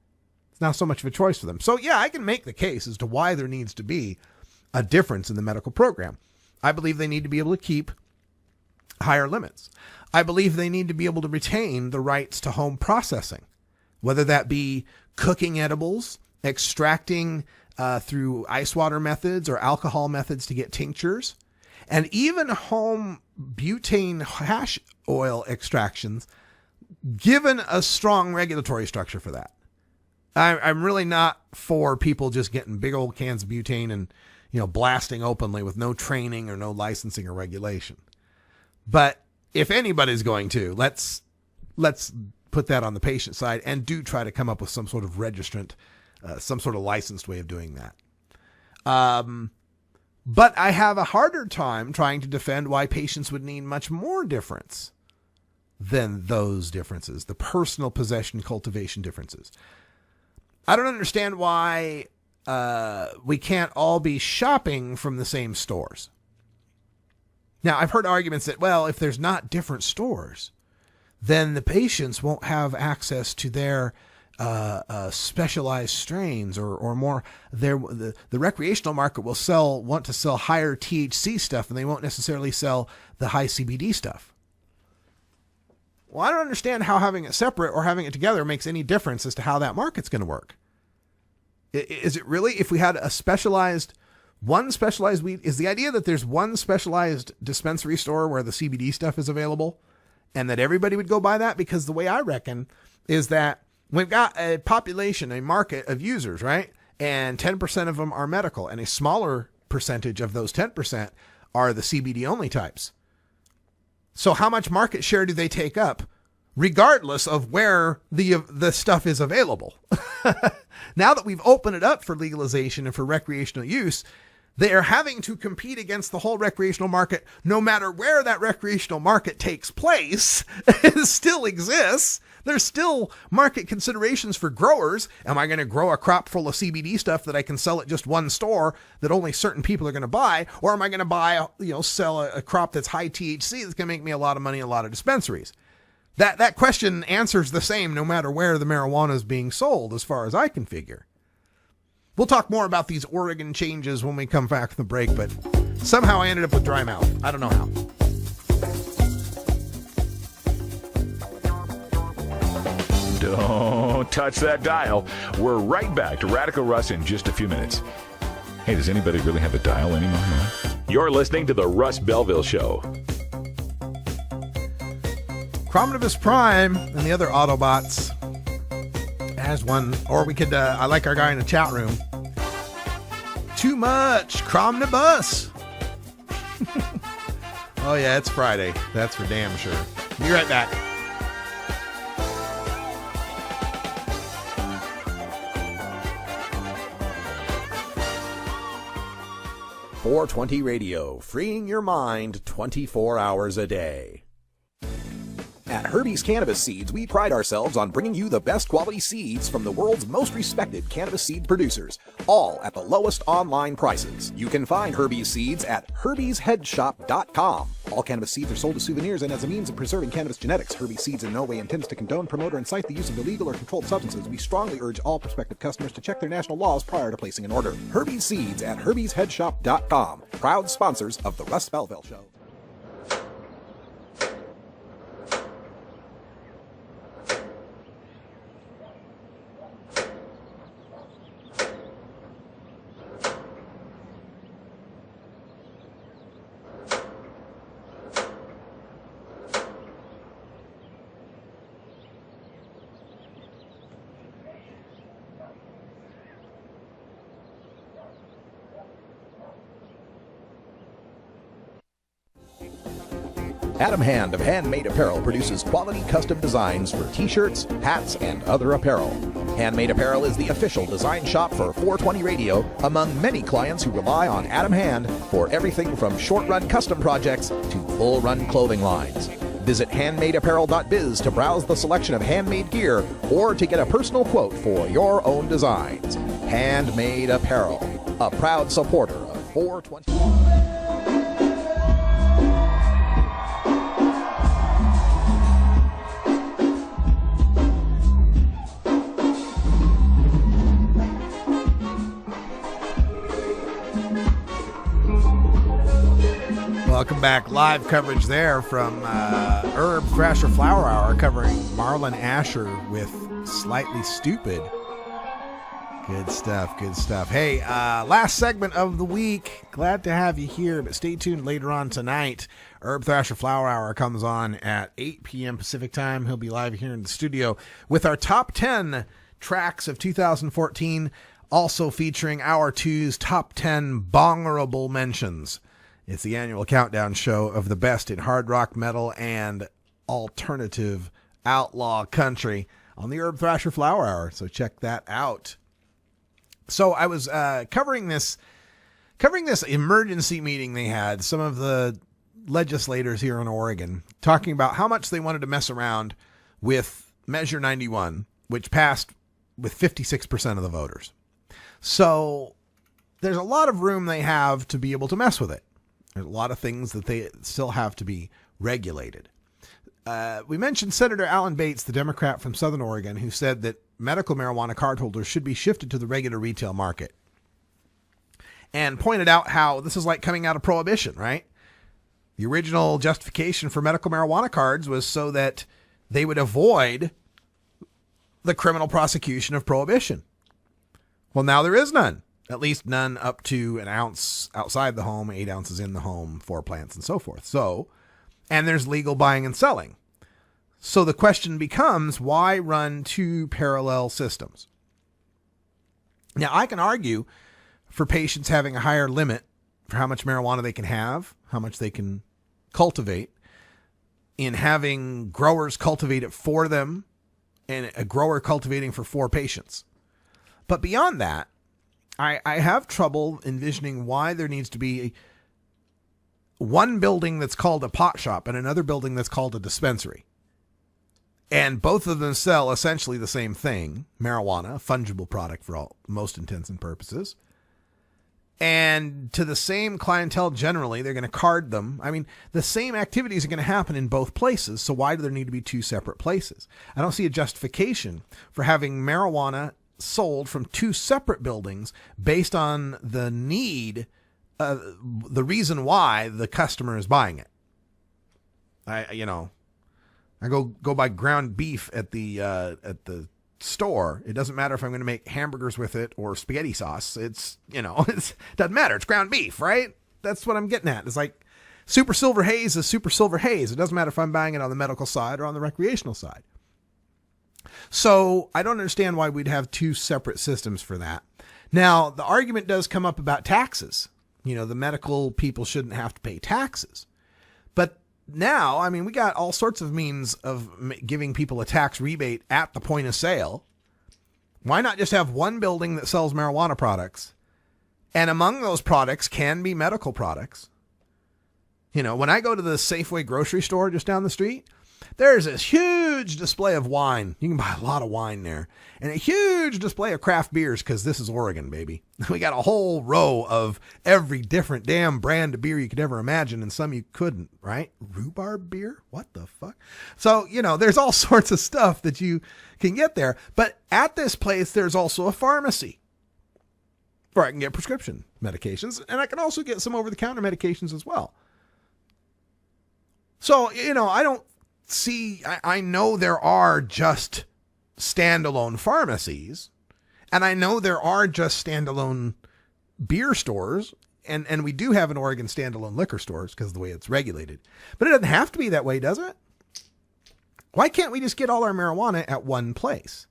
It's not so much of a choice for them. So yeah, I can make the case as to why there needs to be a difference in the medical program. I believe they need to be able to keep higher limits. I believe they need to be able to retain the rights to home processing, whether that be cooking edibles, extracting through ice water methods or alcohol methods to get tinctures, and even home butane hash oil extractions, given a strong regulatory structure for that. I'm really not for people just getting big old cans of butane and, blasting openly with no training or no licensing or regulation. But if anybody's going to, let's put that on the patient side and do try to come up with some sort of registrant, some sort of licensed way of doing that. But I have a harder time trying to defend why patients would need much more difference than those differences, the personal possession cultivation differences. I don't understand why we can't all be shopping from the same stores. Now, I've heard arguments that, well, if there's not different stores, then the patients won't have access to their specialized strains or more. The recreational market will want to sell higher THC stuff, and they won't necessarily sell the high CBD stuff. Well, I don't understand how having it separate or having it together makes any difference as to how that market's going to work. Is it really, if we had one specialized weed, is the idea that there's one specialized dispensary store where the CBD stuff is available and that everybody would go buy that? Because the way I reckon is that we've got a population, a market of users, right? And 10% of them are medical, and a smaller percentage of those 10% are the CBD only types. So how much market share do they take up, regardless of where the stuff is available? Now that we've opened it up for legalization and for recreational use, they are having to compete against the whole recreational market, no matter where that recreational market takes place. It still exists. There's still market considerations for growers. Am I going to grow a crop full of CBD stuff that I can sell at just one store that only certain people are going to buy? Or am I going to sell a crop that's high THC that's going to make me a lot of money in a lot of dispensaries? That question answers the same no matter where the marijuana is being sold, as far as I can figure. We'll talk more about these Oregon changes when we come back from the break, but somehow I ended up with dry mouth. I don't know how. Don't touch that dial. We're right back to Radical Russ in just a few minutes. Hey, does anybody really have a dial anymore? You're listening to the Russ Belville Show. Chrominibus Prime and the other Autobots has one, or we could, I like our guy in the chat room. Too much Chrominibus. Oh yeah, it's Friday. That's for damn sure. Be right back. .420 Radio, freeing your mind 24 hours a day. At Herbie's Cannabis Seeds, we pride ourselves on bringing you the best quality seeds from the world's most respected cannabis seed producers, all at the lowest online prices. You can find Herbie's Seeds at herbiesheadshop.com. All cannabis seeds are sold as souvenirs and as a means of preserving cannabis genetics. Herbie's Seeds in no way intends to condone, promote, or incite the use of illegal or controlled substances. We strongly urge all prospective customers to check their national laws prior to placing an order. Herbie's Seeds at herbiesheadshop.com. Proud sponsors of the Russ Belville Show. Adam Hand of Handmade Apparel produces quality custom designs for t-shirts, hats, and other apparel. Handmade Apparel is the official design shop for 420 Radio, among many clients who rely on Adam Hand for everything from short-run custom projects to full-run clothing lines. Visit handmadeapparel.biz to browse the selection of handmade gear or to get a personal quote for your own designs. Handmade Apparel, a proud supporter of 420. Welcome back. Live coverage there from Herb Thrasher Flower Hour, covering Marlon Asher with Slightly Stupid. Good stuff, good stuff. Hey, last segment of the week. Glad to have you here, but stay tuned later on tonight. Herb Thrasher Flower Hour comes on at 8 p.m. Pacific time. He'll be live here in the studio with our top 10 tracks of 2014, also featuring Hour 2's top 10 bongerable mentions. It's the annual countdown show of the best in hard rock, metal, and alternative outlaw country on the Herb Thrasher Flower Hour. So check that out. So I was covering this emergency meeting they had, some of the legislators here in Oregon, talking about how much they wanted to mess around with Measure 91, which passed with 56% of the voters. So there's a lot of room they have to be able to mess with it. There's a lot of things that they still have to be regulated. We mentioned Senator Alan Bates, the Democrat from Southern Oregon, who said that medical marijuana card holders should be shifted to the regular retail market, and pointed out how this is like coming out of Prohibition, right? The original justification for medical marijuana cards was so that they would avoid the criminal prosecution of Prohibition. Well, now there is none. At least none up to an ounce outside the home, 8 ounces in the home, 4 plants, and so forth. So, and there's legal buying and selling. So the question becomes, why run two parallel systems? Now, I can argue for patients having a higher limit for how much marijuana they can have, how much they can cultivate, in having growers cultivate it for them, and a grower cultivating for 4 patients. But beyond that, I have trouble envisioning why there needs to be one building that's called a pot shop and another building that's called a dispensary. And both of them sell essentially the same thing, marijuana, a fungible product for most intents and purposes. And to the same clientele generally, they're going to card them. I mean, the same activities are going to happen in both places, so why do there need to be 2 separate places? I don't see a justification for having marijuana sold from 2 separate buildings based on the need, the reason why the customer is buying it. I go buy ground beef at the store. It doesn't matter if I'm going to make hamburgers with it or spaghetti sauce. It doesn't matter. It's ground beef, right? That's what I'm getting at. It's like Super Silver Haze is Super Silver Haze. It doesn't matter if I'm buying it on the medical side or on the recreational side. So I don't understand why we'd have 2 separate systems for that. Now, the argument does come up about taxes. The medical people shouldn't have to pay taxes. But now, I mean, we got all sorts of means of giving people a tax rebate at the point of sale. Why not just have one building that sells marijuana products? And among those products can be medical products. When I go to the Safeway grocery store just down the street, there's this huge display of wine. You can buy a lot of wine there. And a huge display of craft beers, because this is Oregon, baby. We got a whole row of every different damn brand of beer you could ever imagine, and some you couldn't, right? Rhubarb beer? What the fuck? So, there's all sorts of stuff that you can get there. But at this place, there's also a pharmacy where I can get prescription medications, and I can also get some over-the-counter medications as well. So, I don't see, I know there are just standalone pharmacies, and I know there are just standalone beer stores, and we do have in Oregon standalone liquor stores because of the way it's regulated. But it doesn't have to be that way, does it? Why can't we just get all our marijuana at one place?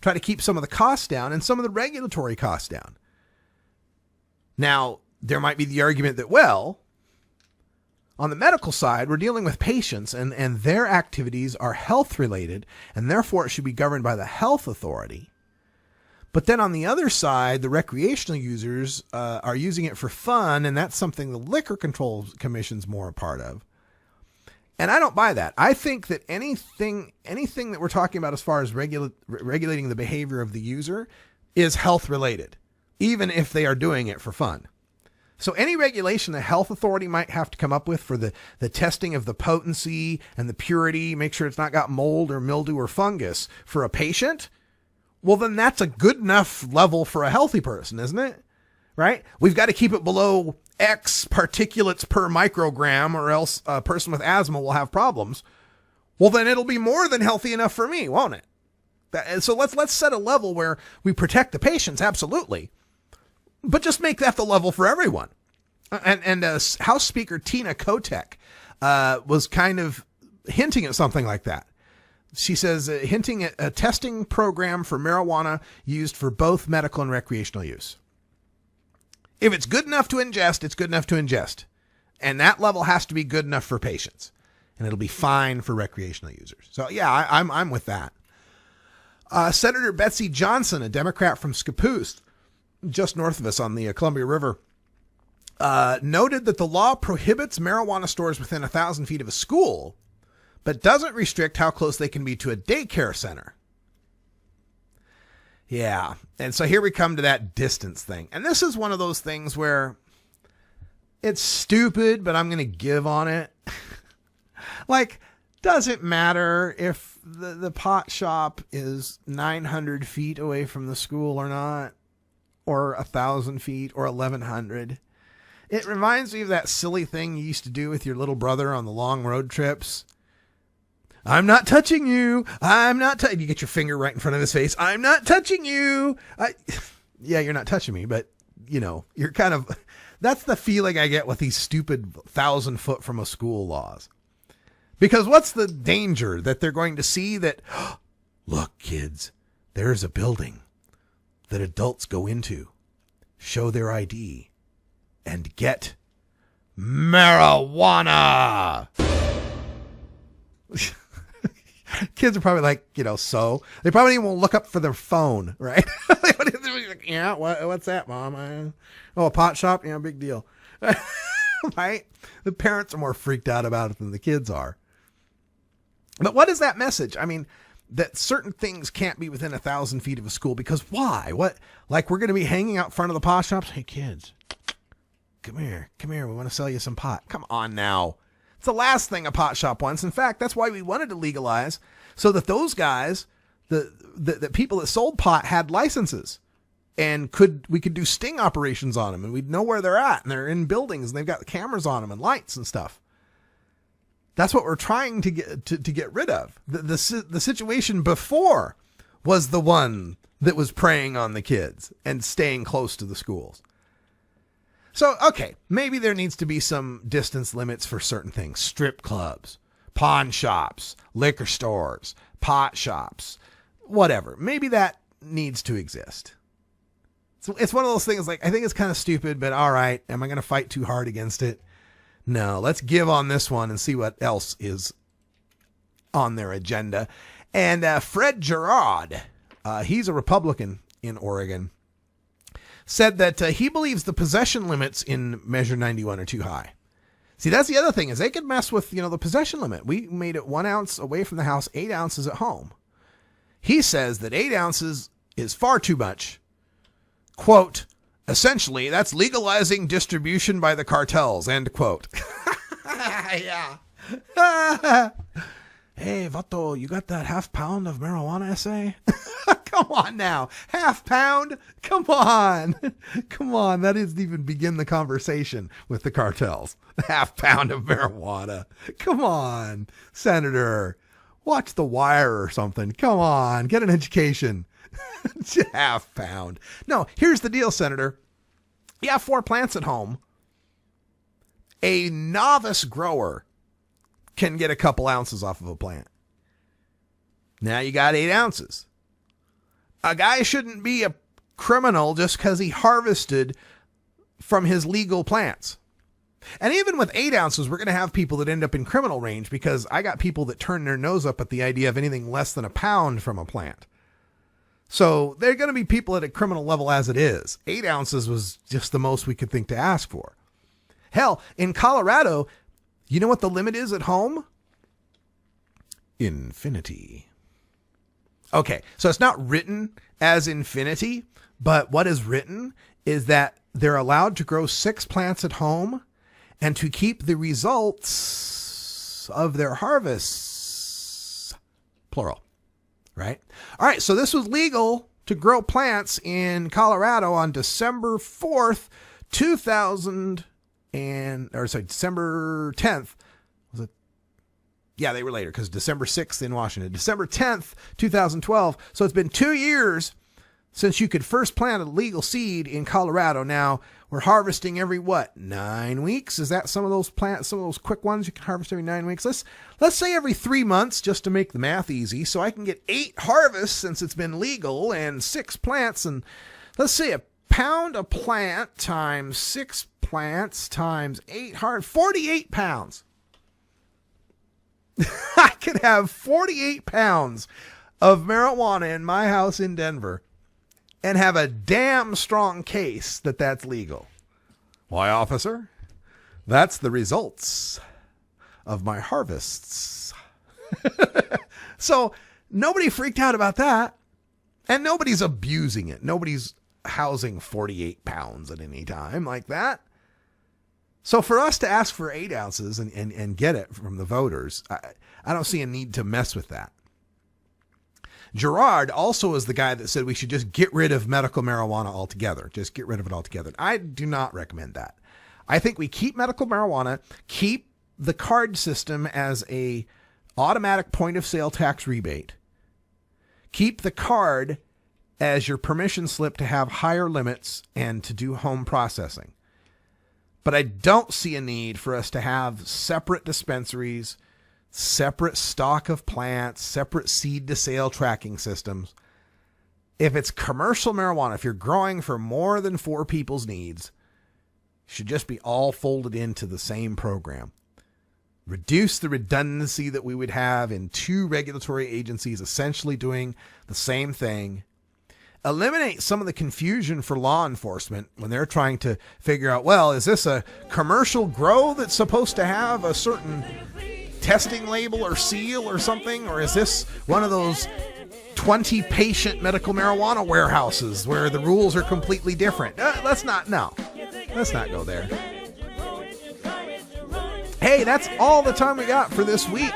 Try to keep some of the costs down and some of the regulatory costs down. Now, there might be the argument that, well, on the medical side, we're dealing with patients and their activities are health related, and therefore it should be governed by the health authority. But then on the other side, the recreational users are using it for fun, and that's something the Liquor Control Commission's more a part of. And I don't buy that. I think that anything that we're talking about as far as regulating the behavior of the user is health related, even if they are doing it for fun. So any regulation the health authority might have to come up with for the testing of the potency and the purity, make sure it's not got mold or mildew or fungus for a patient, well, then that's a good enough level for a healthy person, isn't it? Right? We've got to keep it below X particulates per microgram, or else a person with asthma will have problems. Well, then it'll be more than healthy enough for me, won't it? So let's set a level where we protect the patients, absolutely. But just make that the level for everyone. And House Speaker Tina Kotek was kind of hinting at something like that. She says, hinting at a testing program for marijuana used for both medical and recreational use. If it's good enough to ingest, it's good enough to ingest. And that level has to be good enough for patients. And it'll be fine for recreational users. So, yeah, I'm with that. Senator Betsy Johnson, a Democrat from Scappoose, just north of us on the Columbia River, noted that the law prohibits marijuana stores within 1,000 feet of a school, but doesn't restrict how close they can be to a daycare center. Yeah. And so here we come to that distance thing. And this is one of those things where it's stupid, but I'm going to give on it. Like, does it matter if the pot shop is 900 feet away from the school or not? Or 1,000 feet or 1,100. It reminds me of that silly thing you used to do with your little brother on the long road trips. I'm not touching you. I'm not touching. You get your finger right in front of his face. I'm not touching you. Yeah, you're not touching me, but you're kind of, that's the feeling I get with these stupid 1,000 foot from a school laws. Because what's the danger that they're going to see that, look, kids, there's a building that adults go into, show their ID, and get marijuana. Kids are probably like, so they probably won't look up for their phone, right? Yeah, what's that, Mom? A pot shop? Yeah, big deal. Right? The parents are more freaked out about it than the kids are. But what is that message? I mean, that certain things can't be within 1,000 feet of a school, because why? What? Like, we're going to be hanging out front of the pot shops? Hey, kids, come here. We want to sell you some pot. Come on now. It's the last thing a pot shop wants. In fact, that's why we wanted to legalize, so that those guys, the people that sold pot, had licenses, and we could do sting operations on them, and we'd know where they're at, and they're in buildings, and they've got cameras on them and lights and stuff. That's what we're trying to get rid of. The situation before was the one that was preying on the kids and staying close to the schools. So, okay, maybe there needs to be some distance limits for certain things. Strip clubs, pawn shops, liquor stores, pot shops, whatever. Maybe that needs to exist. So it's one of those things, like, I think it's kind of stupid, but all right, am I going to fight too hard against it? No, let's give on this one and see what else is on their agenda. And Fred Gerard, he's a Republican in Oregon, said that he believes the possession limits in Measure 91 are too high. See, that's the other thing, is they could mess with, the possession limit. We made it 1 ounce away from the house, 8 ounces at home. He says that 8 ounces is far too much. Quote, essentially, that's legalizing distribution by the cartels, end quote. Yeah. Hey, Vato, you got that half pound of marijuana essay? Come on now. Half pound? Come on. Come on. That doesn't even begin the conversation with the cartels. Half pound of marijuana. Come on, Senator. Watch The Wire or something. Come on. Get an education. Half pound. No, here's the deal, Senator. You have 4 plants at home. A novice grower can get a couple ounces off of a plant. Now you got 8 ounces. A guy shouldn't be a criminal just because he harvested from his legal plants. And even with 8 ounces, we're going to have people that end up in criminal range, because I got people that turn their nose up at the idea of anything less than a pound from a plant. So they're going to be people at a criminal level as it is. 8 ounces was just the most we could think to ask for. Hell, in Colorado, you know what the limit is at home? Infinity. Okay, so it's not written as infinity, but what is written is that they're allowed to grow 6 plants at home and to keep the results of their harvests, plural, right? All right, so this was legal to grow plants in Colorado on December 4th, December 10th. Was it? Yeah, they were later, because December 6th in Washington. December 10th, 2012. So it's been 2 years since you could first plant a legal seed in Colorado. Now, we're harvesting every, 9 weeks? Is that some of those plants, some of those quick ones you can harvest every 9 weeks? Let's say every 3 months, just to make the math easy, so I can get 8 harvests since it's been legal, and 6 plants, and let's say a pound a plant times 6 plants times 8 48 pounds. I could have 48 pounds of marijuana in my house in Denver and have a damn strong case that that's legal. Why, officer? That's the results of my harvests. So nobody freaked out about that, and nobody's abusing it. Nobody's housing 48 pounds at any time like that. So for us to ask for 8 ounces and get it from the voters, I don't see a need to mess with that. Gerard also is the guy that said we should just get rid of medical marijuana altogether. Just get rid of it altogether. I do not recommend that. I think we keep medical marijuana, keep the card system as a automatic point of sale tax rebate, keep the card as your permission slip to have higher limits and to do home processing. But I don't see a need for us to have separate dispensaries, separate stock of plants, separate seed to sale tracking systems. If it's commercial marijuana, if you're growing for more than 4 people's needs, it should just be all folded into the same program. Reduce the redundancy that we would have in 2 regulatory agencies essentially doing the same thing. Eliminate some of the confusion for law enforcement when they're trying to figure out, well, is this a commercial grow that's supposed to have a certain testing label or seal or something? Or is this one of those 20 patient medical marijuana warehouses where the rules are completely different? Let's not go there. Hey, that's all the time we got for this week.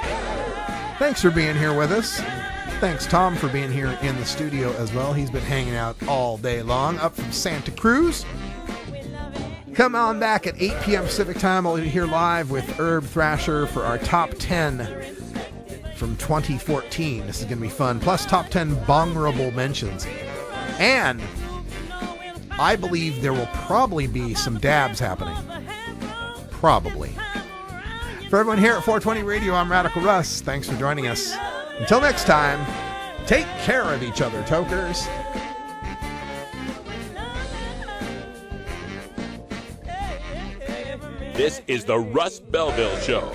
Thanks for being here with us. Thanks, Tom, for being here in the studio as well. He's been hanging out all day long up from Santa Cruz. Come on back at 8 p.m. Pacific time. We'll be here live with Herb Thrasher for our top 10 from 2014. This is going to be fun. Plus top 10 bongable mentions. And I believe there will probably be some dabs happening. Probably. For everyone here at 420 Radio, I'm Radical Russ. Thanks for joining us. Until next time, take care of each other, tokers. This is the Russ Belville Show.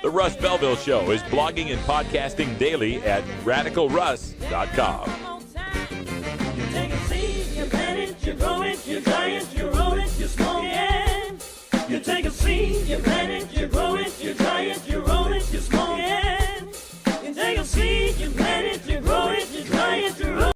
The Russ Belville Show is blogging and podcasting daily at radicalruss.com. You plant it, you grow it, you dry it, you roll it, you smoke it. take a seed, you plant it, you grow it, you dry it, you roll it, you smoke it. You take a seed, you plant it, you